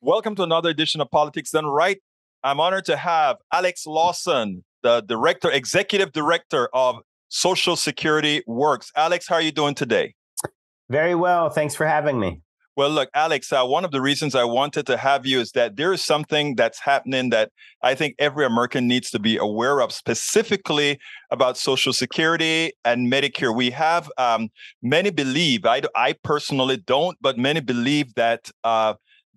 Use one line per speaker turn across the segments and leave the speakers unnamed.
Welcome to another edition of Politics Done Right. I'm honored to have Alex Lawson, the executive director of Social Security Works. Alex, how are you doing today?
Very well. Thanks for having me.
Well, look, Alex, one of the reasons I wanted to have you is that there is something that's happening that I think every American needs to be aware of, specifically about Social Security and Medicare. We have many believe, I personally don't, but many believe that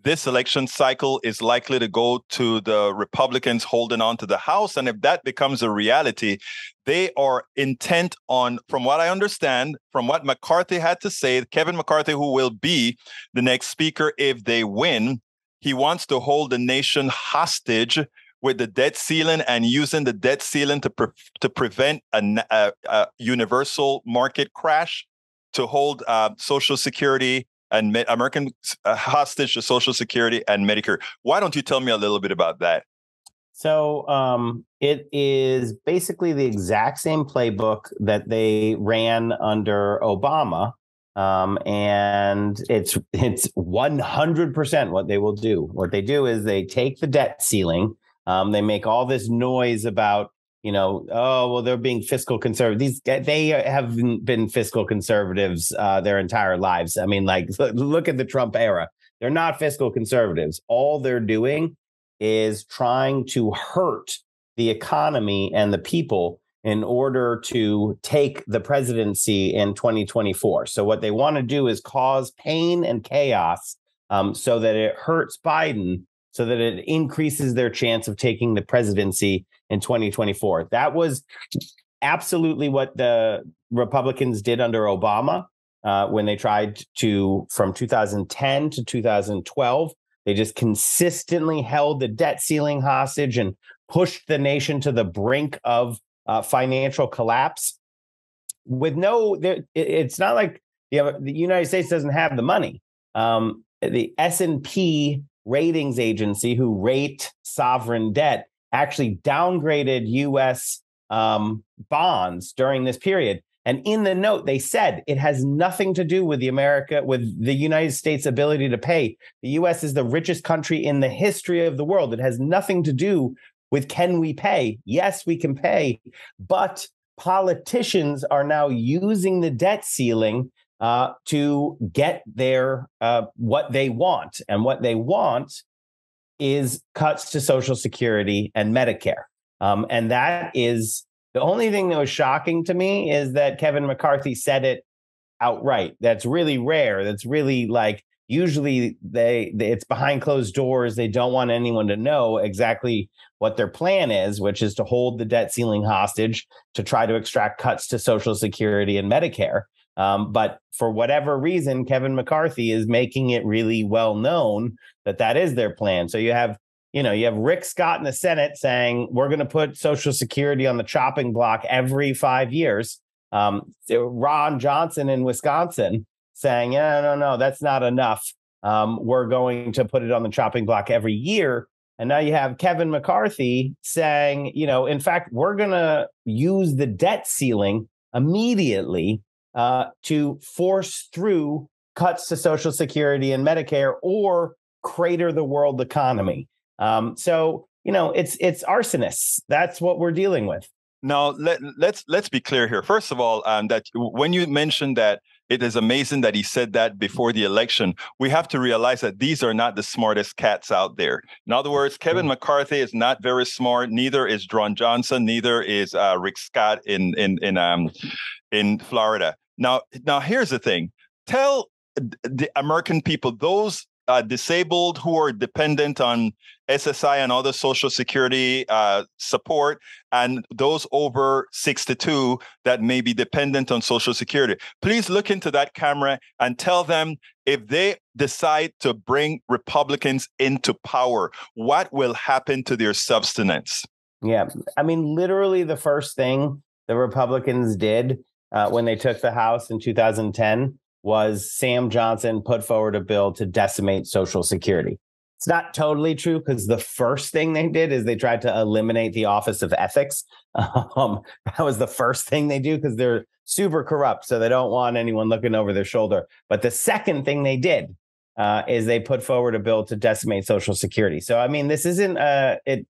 this election cycle is likely to go to the Republicans holding on to the House. And if that becomes a reality, they are intent on, from what I understand, from what McCarthy had to say, Kevin McCarthy, who will be the next speaker if they win, he wants to hold the nation hostage with the debt ceiling and using the debt ceiling to prevent a universal market crash, to hold Social Security and American hostage to Social Security and Medicare. Why don't you tell me a little bit about that?
So it is basically the exact same playbook that they ran under Obama. And it's 100% what they will do. What they do is they take the debt ceiling. They make all this noise about, they're being fiscal conservative. They haven't been fiscal conservatives their entire lives. I mean, like, look at the Trump era. They're not fiscal conservatives. All they're doing is trying to hurt the economy and the people in order to take the presidency in 2024. So what they want to do is cause pain and chaos so that it hurts Biden, so that it increases their chance of taking the presidency in 2024. That was absolutely what the Republicans did under Obama when they tried to, from 2010 to 2012, they just consistently held the debt ceiling hostage and pushed the nation to the brink of financial collapse. It's not like the United States doesn't have the money. The S&P ratings agency, who rate sovereign debt, actually downgraded U.S. bonds during this period. And in the note, they said it has nothing to do with the United States' ability to pay. The U.S. is the richest country in the history of the world. It has nothing to do with, can we pay? Yes, we can pay. But politicians are now using the debt ceiling to get their what they want. And what they want is cuts to Social Security and Medicare. And that is the only thing that was shocking to me, is that Kevin McCarthy said it outright. That's really rare. That's really, like, usually it's behind closed doors. They don't want anyone to know exactly what their plan is, which is to hold the debt ceiling hostage to try to extract cuts to Social Security and Medicare. But for whatever reason, Kevin McCarthy is making it really well known that that is their plan. So you have Rick Scott in the Senate saying, we're going to put Social Security on the chopping block every 5 years. Ron Johnson in Wisconsin saying, no, that's not enough. We're going to put it on the chopping block every year. And now you have Kevin McCarthy saying, in fact, we're going to use the debt ceiling immediately to force through cuts to Social Security and Medicare, or crater the world economy. So it's arsonists. That's what we're dealing with.
Now, let's be clear here. First of all, that when you mentioned that it is amazing that he said that before the election, we have to realize that these are not the smartest cats out there. In other words, Kevin McCarthy is not very smart. Neither is Ron Johnson. Neither is Rick Scott in Florida. Now, here's the thing. Tell the American people, those disabled who are dependent on SSI and other Social Security support, and those over 62 that may be dependent on Social Security. Please look into that camera and tell them, if they decide to bring Republicans into power, what will happen to their subsistence?
Yeah, I mean, literally the first thing the Republicans did when they took the House in 2010 was Sam Johnson put forward a bill to decimate Social Security. It's not totally true, because the first thing they did is they tried to eliminate the Office of Ethics. That was the first thing they do, because they're super corrupt. So they don't want anyone looking over their shoulder. But the second thing they did is they put forward a bill to decimate Social Security. So, I mean, this isn't it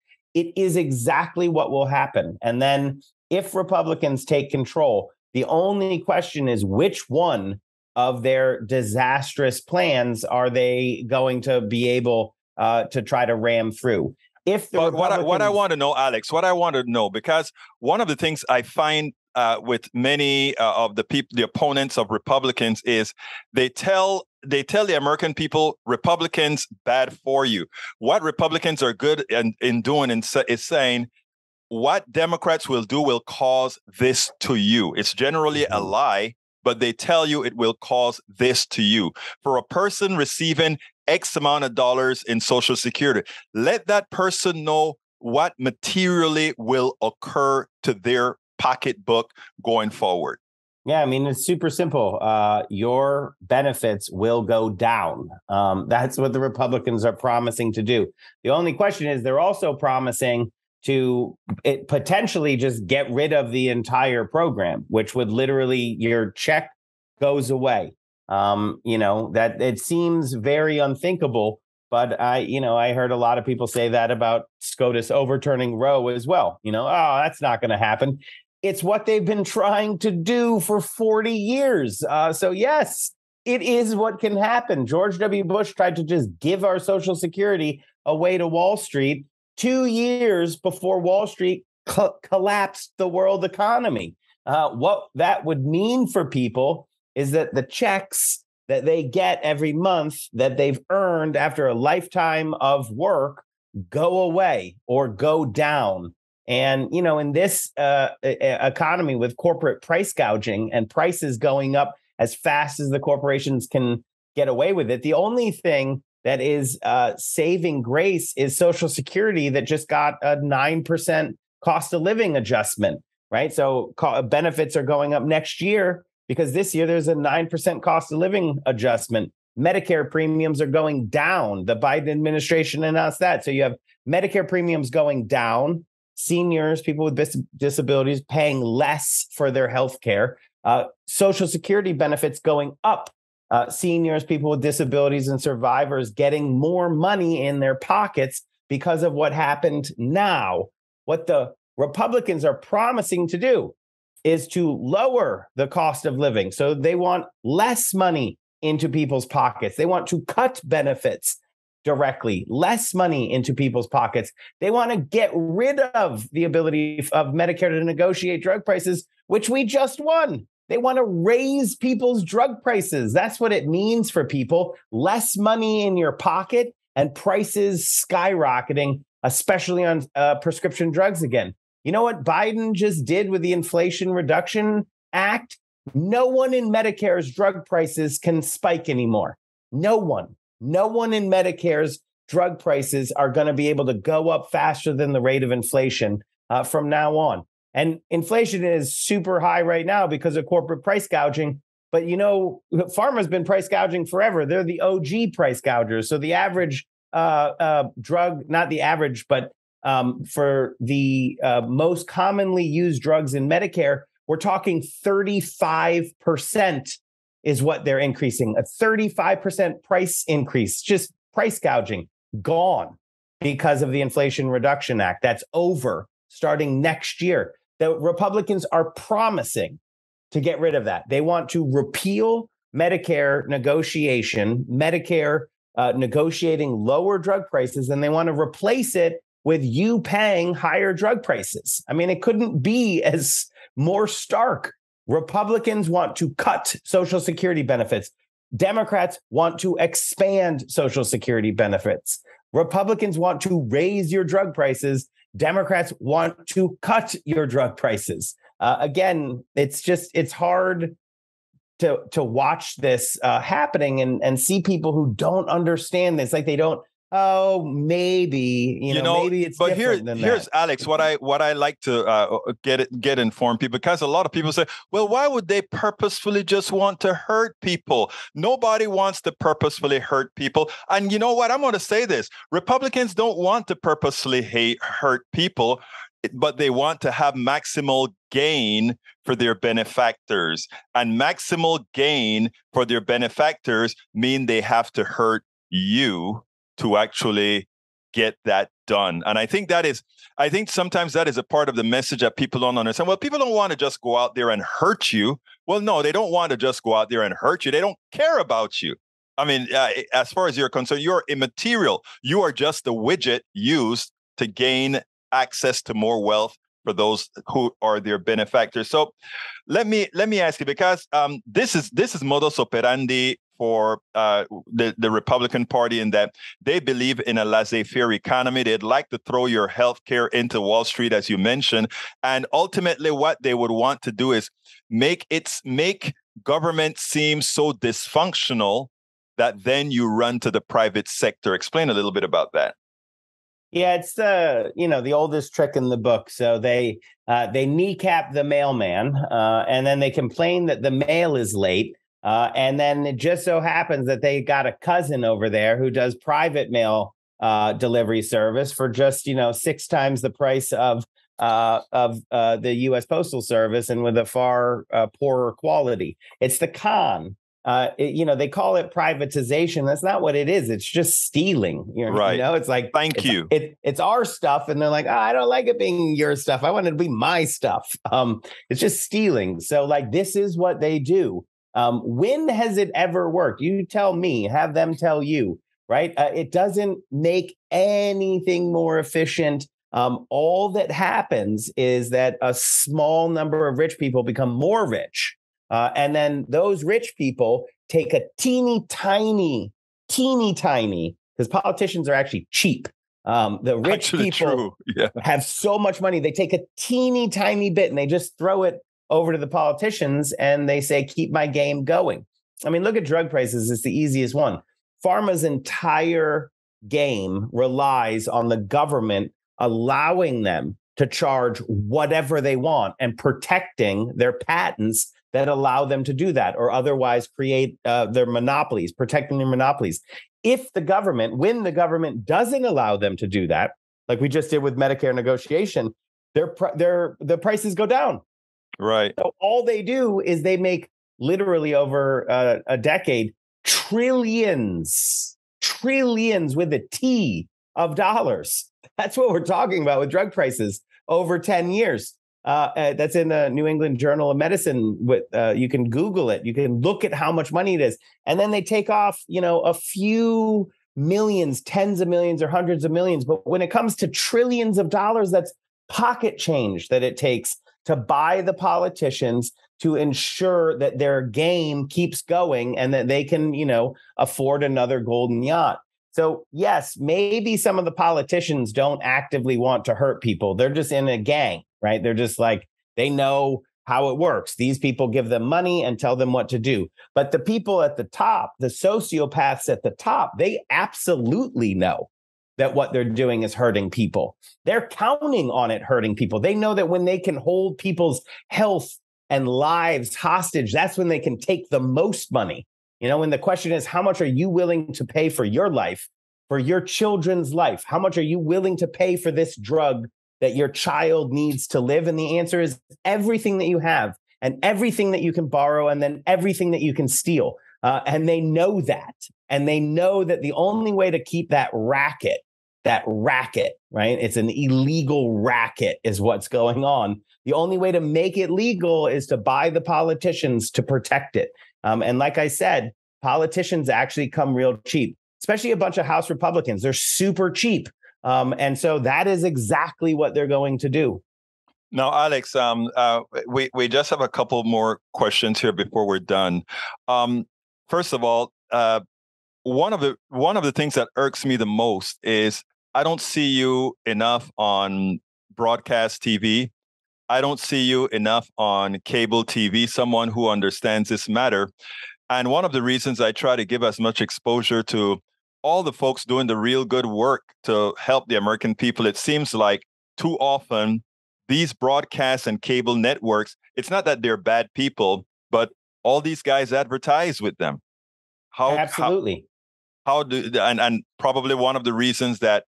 is exactly what will happen. And then if Republicans take control, the only question is which one of their disastrous plans are they going to be able to try to ram through? If the
what I want to know, Alex, what I want to know, because one of the things I find with many of the opponents of Republicans is they tell the American people, Republicans bad for you. What Republicans are good in doing is saying what Democrats will do will cause this to you. It's generally a lie, but they tell you it will cause this to you. For a person receiving X amount of dollars in Social Security, let that person know what materially will occur to their pocketbook going forward.
Yeah, I mean, it's super simple. Your benefits will go down. That's what the Republicans are promising to do. The only question is they're also promising to potentially just get rid of the entire program, which would literally your check goes away. That it seems very unthinkable. But I heard a lot of people say that about SCOTUS overturning Roe as well. That's not going to happen. It's what they've been trying to do for 40 years. So, yes, it is what can happen. George W. Bush tried to just give our Social Security away to Wall Street 2 years before Wall Street collapsed the world economy. What that would mean for people is that the checks that they get every month that they've earned after a lifetime of work go away or go down. And, in this economy with corporate price gouging and prices going up as fast as the corporations can get away with it, the only thing that is saving grace is Social Security that just got a 9% cost of living adjustment, right? So benefits are going up next year because this year there's a 9% cost of living adjustment. Medicare premiums are going down. The Biden administration announced that. So you have Medicare premiums going down. Seniors, people with disabilities paying less for their health care, Social Security benefits going up, seniors, people with disabilities and survivors getting more money in their pockets because of what happened now. What the Republicans are promising to do is to lower the cost of living. So they want less money into people's pockets. They want to cut benefits directly, less money into people's pockets. They want to get rid of the ability of Medicare to negotiate drug prices, which we just won. They want to raise people's drug prices. That's what it means for people. Less money in your pocket and prices skyrocketing, especially on prescription drugs again. You know what Biden just did with the Inflation Reduction Act? No one in Medicare's drug prices can spike anymore. No one in Medicare's drug prices are going to be able to go up faster than the rate of inflation from now on. And inflation is super high right now because of corporate price gouging. But, pharma's been price gouging forever. They're the OG price gougers. So the average drug, not the average, but for the most commonly used drugs in Medicare, we're talking 35% is what they're increasing, a 35% price increase, just price gouging, gone because of the Inflation Reduction Act. That's over starting next year. The Republicans are promising to get rid of that. They want to repeal Medicare negotiating lower drug prices, and they want to replace it with you paying higher drug prices. I mean, it couldn't be as more stark. Republicans want to cut Social Security benefits. Democrats want to expand Social Security benefits. Republicans want to raise your drug prices. Democrats want to cut your drug prices. Again, it's hard to watch this happening and see people who don't understand this. Like they don't. Oh, maybe maybe it's.
But
different than
here's
that.
Alex. What I like to get informed people, because a lot of people say, well, why would they purposefully just want to hurt people? Nobody wants to purposefully hurt people. And you know what? I'm going to say this: Republicans don't want to purposefully hurt people. but they want to have maximal gain for their benefactors. And maximal gain for their benefactors mean they have to hurt you to actually get that done. And I think sometimes that is a part of the message that people don't understand. Well, people don't want to just go out there and hurt you. Well, no, they don't want to just go out there and hurt you. They don't care about you. I mean, as far as you're concerned, you're immaterial. You are just the widget used to gain access to more wealth for those who are their benefactors. So let me ask you, because this is modus operandi for the Republican Party, in that they believe in a laissez-faire economy. They'd like to throw your healthcare into Wall Street, as you mentioned, and ultimately what they would want to do is make government seem so dysfunctional that then you run to the private sector. Explain a little bit about that.
Yeah, it's the oldest trick in the book. So they kneecap the mailman, and then they complain that the mail is late, and then it just so happens that they got a cousin over there who does private mail delivery service for just 6 times the price of the U.S. Postal Service, and with a far poorer quality. It's the con. They call it privatization. That's not what it is. It's just stealing.
Right.
It's like,
thank you.
It's our stuff. And they're like, I don't like it being your stuff. I want it to be my stuff. It's just stealing. So like, this is what they do. When has it ever worked? You tell me, have them tell you, right? It doesn't make anything more efficient. All that happens is that a small number of rich people become more rich. And then those rich people take a teeny tiny, because politicians are actually cheap. The rich people have so much money. They take a teeny tiny bit and they just throw it over to the politicians and they say, keep my game going. I mean, look at drug prices. It's the easiest one. Pharma's entire game relies on the government allowing them to charge whatever they want and protecting their patents that allow them to do that, or otherwise create their monopolies, protecting their monopolies. When the government doesn't allow them to do that, like we just did with Medicare negotiation, the prices go down.
Right.
So all they do is they make literally over a decade trillions with a T of dollars. That's what we're talking about with drug prices over 10 years. That's in the New England Journal of Medicine. You can Google it. You can look at how much money it is. And then they take off, a few millions, tens of millions or hundreds of millions. But when it comes to trillions of dollars, that's pocket change that it takes to buy the politicians to ensure that their game keeps going and that they can, afford another golden yacht. So, yes, maybe some of the politicians don't actively want to hurt people. They're just in a gang, right? They're just like, they know how it works. These people give them money and tell them what to do. But the people at the top, the sociopaths at the top, they absolutely know that what they're doing is hurting people. They're counting on it hurting people. They know that when they can hold people's health and lives hostage, that's when they can take the most money. When the question is, how much are you willing to pay for your life, for your children's life? How much are you willing to pay for this drug that your child needs to live? And the answer is everything that you have and everything that you can borrow and then everything that you can steal. And they know that. And they know that the only way to keep that racket, right? It's an illegal racket is what's going on. The only way to make it legal is to buy the politicians to protect it. And like I said, politicians actually come real cheap, especially a bunch of House Republicans. They're super cheap. And so that is exactly what they're going to do.
Now, Alex, we just have a couple more questions here before we're done. First of all, one of the things that irks me the most is I don't see you enough on broadcast TV. I don't see you enough on cable TV, someone who understands this matter. And one of the reasons I try to give as much exposure to all the folks doing the real good work to help the American people, it seems like too often these broadcast and cable networks, it's not that they're bad people, but all these guys advertise with them.
Absolutely.
And probably one of the reasons that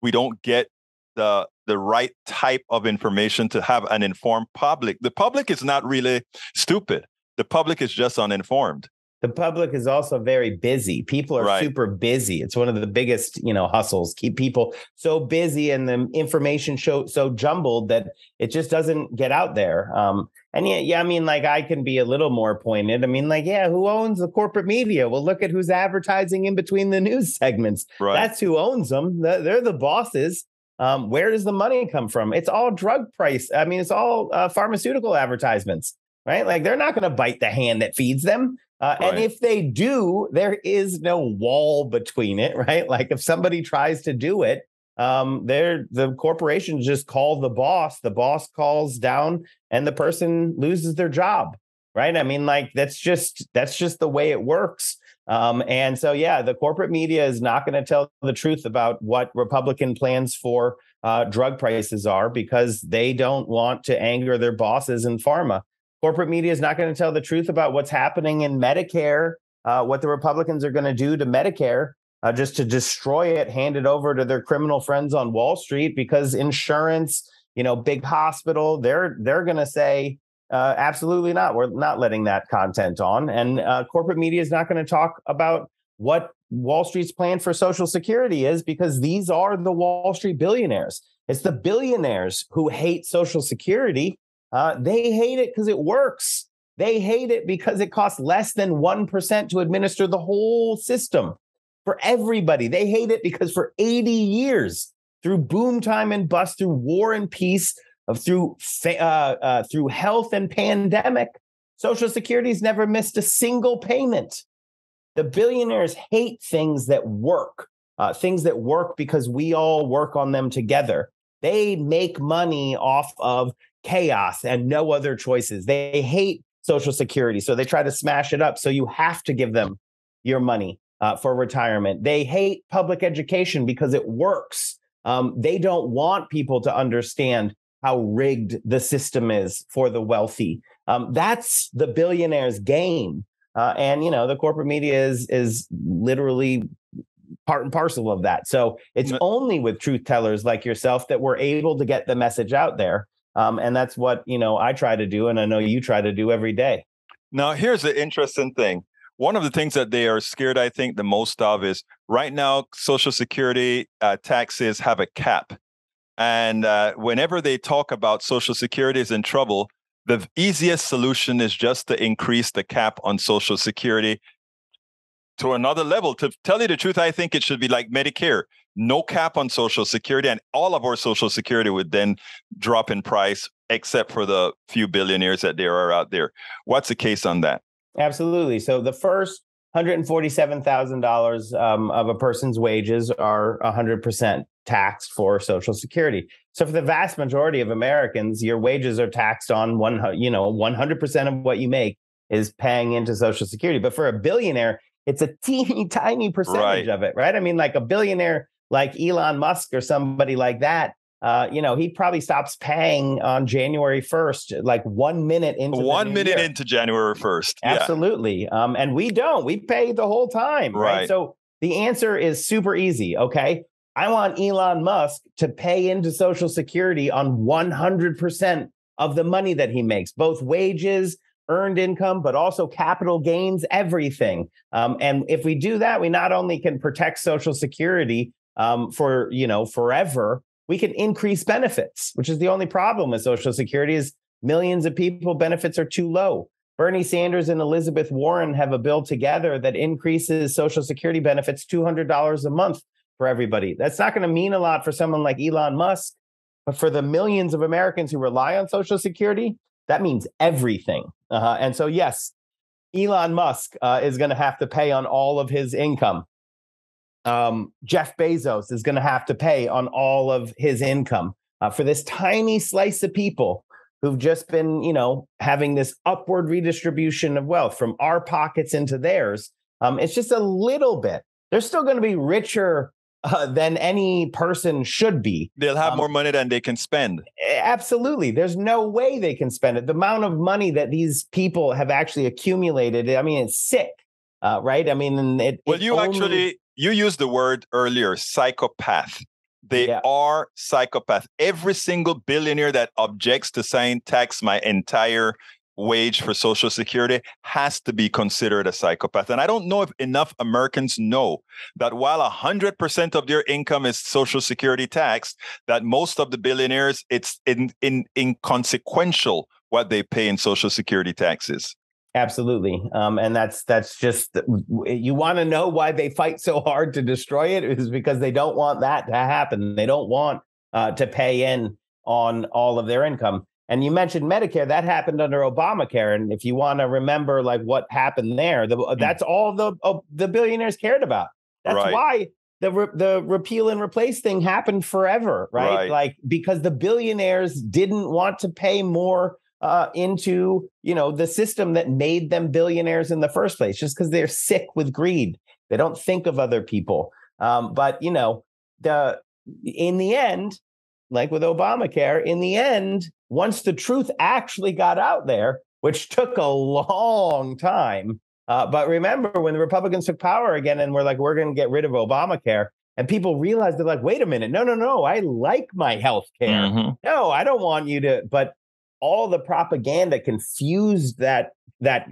we don't get the the right type of information to have an informed public. The public is not really stupid. The public is just uninformed.
The public is also very busy. People are super busy. It's one of the biggest, hustles. Keep people so busy and the information so jumbled that it just doesn't get out there. And I mean, like, I can be a little more pointed. I mean, like, who owns the corporate media? Well, look at who's advertising in between the news segments. Right. That's who owns them. They're the bosses. Where does the money come from? It's all drug price. I mean, it's all pharmaceutical advertisements, right? Like, they're not going to bite the hand that feeds them. And if they do, there is no wall between it, right? Like, if somebody tries to do it, the corporations just call the boss calls down, and the person loses their job, right? I mean, like, that's just the way it works. And so, the corporate media is not going to tell the truth about what Republican plans for drug prices are, because they don't want to anger their bosses in pharma. Corporate media is not going to tell the truth about what's happening in Medicare, what the Republicans are going to do to Medicare, just to destroy it, hand it over to their criminal friends on Wall Street, because insurance, big hospital, they're going to say, absolutely not. We're not letting that content on. And corporate media is not going to talk about what Wall Street's plan for Social Security is, because these are the Wall Street billionaires. It's the billionaires who hate Social Security. They hate it because it works. They hate it because it costs less than 1% to administer the whole system for everybody. They hate it because for 80 years, through boom time and bust, through war and peace, through health and pandemic, Social Security's never missed a single payment. The billionaires hate things that work because we all work on them together. They make money off of chaos and no other choices. They hate Social Security, so they try to smash it up. So you have to give them your money for retirement. They hate public education because it works. They don't want people to understand how rigged the system is for the wealthy. That's the billionaires' game. And the corporate media is literally part and parcel of that. So it's only with truth tellers like yourself that we're able to get the message out there. And that's what, I try to do. And I know you try to do every day.
Now, here's the interesting thing. One of the things that they are scared, I think, the most of is right now, Social Security taxes have a cap. And whenever they talk about Social Security is in trouble, the easiest solution is just to increase the cap on Social Security to another level. To tell you the truth, I think it should be like Medicare. No cap on Social Security, and all of our Social Security would then drop in price, except for the few billionaires that there are out there. What's the case on that?
Absolutely. So the first $147,000 of a person's wages are 100% taxed for Social Security. So for the vast majority of Americans, your wages are taxed on 100% of what you make is paying into Social Security. But for a billionaire, it's a teeny tiny percentage of it, right? I mean, like a billionaire like Elon Musk or somebody like that, he probably stops paying on January 1st, like 1 minute into
into January 1st.
Absolutely. And we pay the whole time. Right. So the answer is super easy. Okay. I want Elon Musk to pay into Social Security on 100% of the money that he makes, both wages, earned income, but also capital gains, everything. And if we do that, we not only can protect Social Security for forever, we can increase benefits, which is the only problem with Social Security is millions of people benefits are too low. Bernie Sanders and Elizabeth Warren have a bill together that increases Social Security benefits $200 a month for everybody. That's not going to mean a lot for someone like Elon Musk, but for the millions of Americans who rely on Social Security, that means everything. And so, yes, Elon Musk is going to have to pay on all of his income. Jeff Bezos is going to have to pay on all of his income for this tiny slice of people who've just been, having this upward redistribution of wealth from our pockets into theirs. It's just a little bit. They're still going to be richer than any person should be.
They'll have more money than they can spend.
Absolutely. There's no way they can spend it. The amount of money that these people have actually accumulated, I mean, it's sick, right? I mean,
you used the word earlier, psychopath. They are psychopaths. Every single billionaire that objects to saying tax my entire wage for Social Security has to be considered a psychopath. And I don't know if enough Americans know that while 100% of their income is Social Security tax, that most of the billionaires, it's inconsequential what they pay in Social Security taxes.
Absolutely. And that's just, you want to know why they fight so hard to destroy it is because they don't want that to happen. They don't want to pay in on all of their income. And you mentioned Medicare, that happened under Obamacare. And if you want to remember like what happened there, that's all the billionaires cared about. That's why the repeal and replace thing happened forever, right? Like, because the billionaires didn't want to pay more into, the system that made them billionaires in the first place, just because they're sick with greed. They don't think of other people. But in the end, like with Obamacare, in the end, once the truth actually got out there, which took a long time. But remember, when the Republicans took power again and were like, we're going to get rid of Obamacare, and people realized, they're like, wait a minute, no, I like my health care. Mm-hmm. No, I don't want you to. But all the propaganda confused that,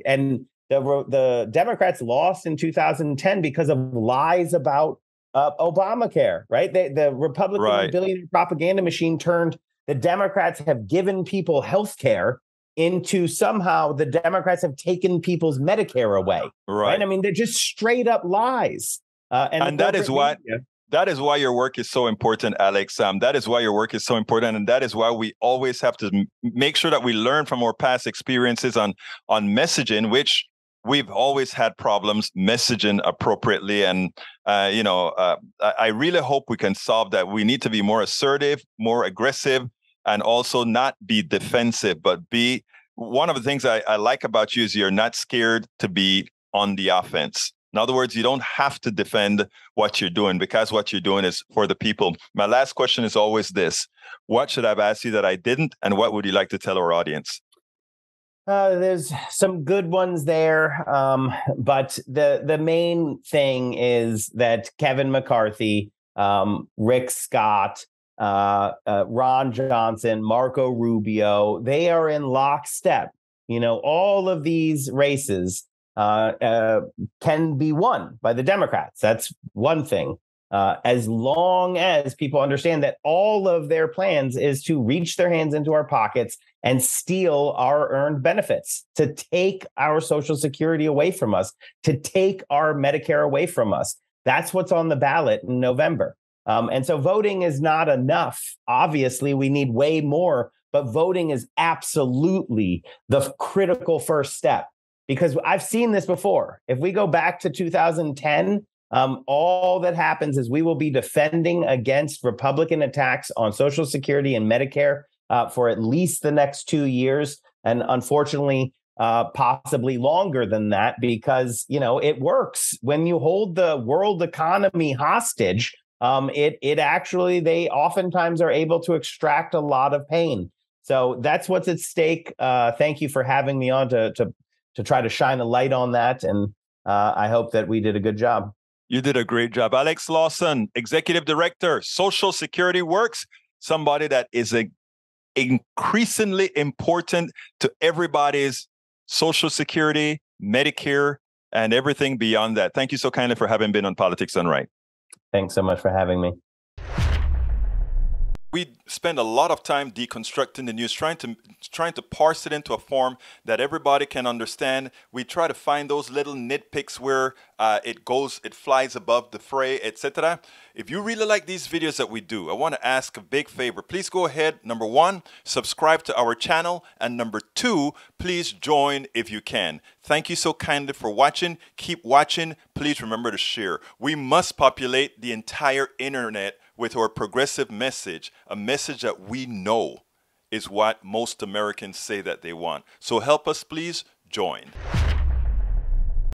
and the Democrats lost in 2010 because of lies about Obamacare, right? The Republican billionaire propaganda machine turned the Democrats have given people health care into somehow the Democrats have taken people's Medicare away. Right? I mean, they're just straight up lies.
And that is why your work is so important, Alex. That is why your work is so important. And that is why we always have to make sure that we learn from our past experiences on messaging, which we've always had problems messaging appropriately. And, I really hope we can solve that. We need to be more assertive, more aggressive, and also not be defensive, but be. One of the things I like about you is you're not scared to be on the offense. In other words, you don't have to defend what you're doing because what you're doing is for the people. My last question is always this. What should I have asked you that I didn't? And what would you like to tell our audience?
There's some good ones there. But the main thing is that Kevin McCarthy, Rick Scott, Ron Johnson, Marco Rubio, they are in lockstep. All of these races can be won by the Democrats. That's one thing. As long as people understand that all of their plans is to reach their hands into our pockets and steal our earned benefits, to take our Social Security away from us, to take our Medicare away from us. That's what's on the ballot in November. And so voting is not enough. Obviously, we need way more, but voting is absolutely the critical first step. Because I've seen this before. If we go back to 2010, all that happens is we will be defending against Republican attacks on Social Security and Medicare for at least the next 2 years. And unfortunately, possibly longer than that, because, it works. When you hold the world economy hostage, it actually, they oftentimes are able to extract a lot of pain. So that's what's at stake. Thank you for having me on to try to shine a light on that. And I hope that we did a good job.
You did a great job. Alex Lawson, Executive Director, Social Security Works, somebody that is increasingly important to everybody's Social Security, Medicare, and everything beyond that. Thank you so kindly for having been on Politics Done Right.
Thanks so much for having me.
We spend a lot of time deconstructing the news, trying to parse it into a form that everybody can understand. We try to find those little nitpicks where it flies above the fray, etc. If you really like these videos that we do, I want to ask a big favor. Please go ahead. Number one, subscribe to our channel. And number two, please join if you can. Thank you so kindly for watching. Keep watching. Please remember to share. We must populate the entire internet with our progressive message, a message that we know is what most Americans say that they want. So help us, please join.